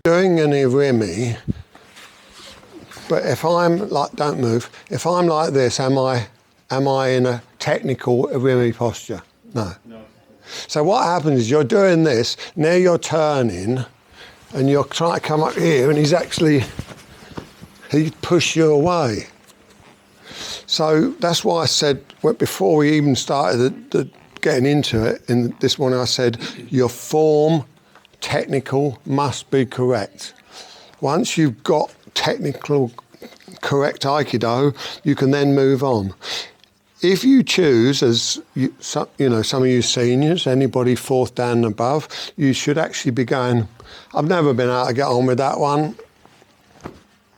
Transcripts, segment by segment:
doing an irimi, but if I'm like, don't move, if I'm like this, am I in a technical irimi posture? No. So what happens is you're doing this, now you're turning, and you're trying to come up here, and he'd push you away. So that's why I said, before we even started getting into it, in this morning I said, your form, technical, must be correct. Once you've got technical, correct Aikido, you can then move on. If you choose, as some of you seniors, anybody fourth dan and above, you should actually be going, I've never been able to get on with that one.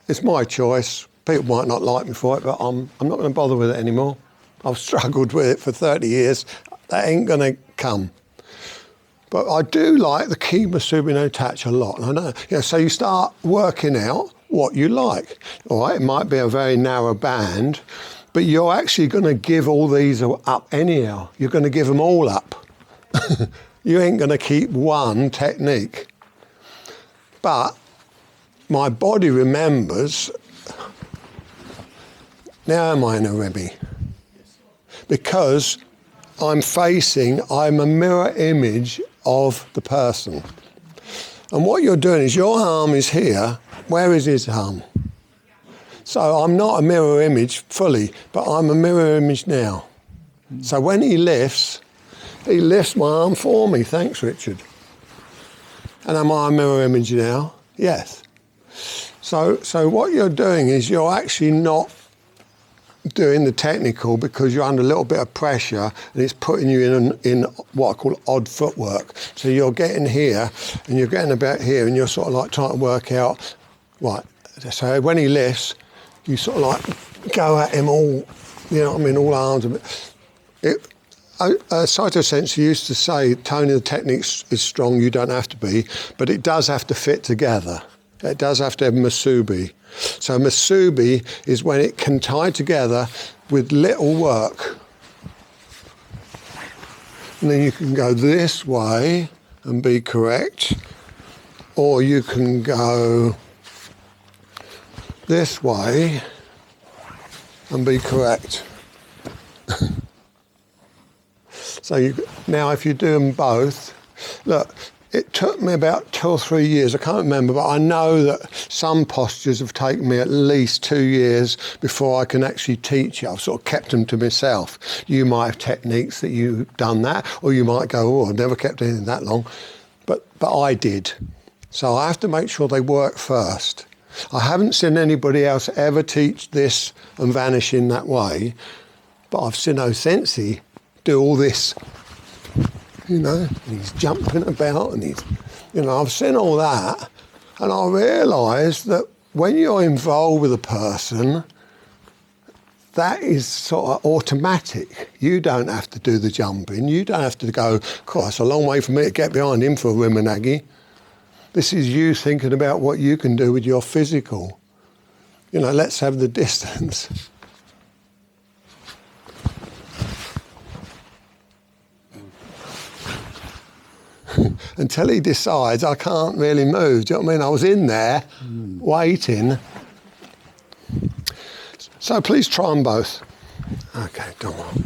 It's my choice. People might not like me for it, but I'm not going to bother with it anymore. I've struggled with it for 30 years. That ain't going to come. But I do like the Ki Musubi no Tachi a lot. And I know, so you start working out what you like. All right, it might be a very narrow band, but you're actually going to give all these up anyhow. You're going to give them all up. You ain't going to keep one technique. But my body remembers, now am I in a remi? Because I'm a mirror image of the person. And what you're doing is your arm is here. Where is his arm? So I'm not a mirror image fully, but I'm a mirror image now. So when he lifts my arm for me. Thanks, Richard. And am I a mirror image now? Yes. So what you're doing is you're actually not doing the technical because you're under a little bit of pressure and it's putting you in what I call odd footwork. So you're getting here and you're getting about here and you're sort of like trying to work out, right, so when he lifts, you sort of like go at him all, all arms. Saito Sensei used to say, Tony, the technique is strong, you don't have to be, but it does have to fit together. It does have to have Musubi. So Musubi is when it can tie together with little work. And then you can go this way and be correct, or you can go this way and be correct. So now if you do them both, look, it took me about 2 or 3 years, I can't remember, but I know that some postures have taken me at least 2 years before I can actually teach it. I've sort of kept them to myself. You might have techniques that you've done that, or you might go, oh, I've never kept anything that long. But I did. So I have to make sure they work first. I haven't seen anybody else ever teach this and vanish in that way, but I've seen Sensei do all this. And he's jumping about and I've seen all that, and I realised that when you're involved with a person, that is sort of automatic. You don't have to do the jumping. You don't have to go, God, it's a long way for me to get behind him for a Rimanagi. This is you thinking about what you can do with your physical. Let's have the distance. Until he decides I can't really move. Do you know what I mean? I was in there waiting. So please try them both. Okay, come on.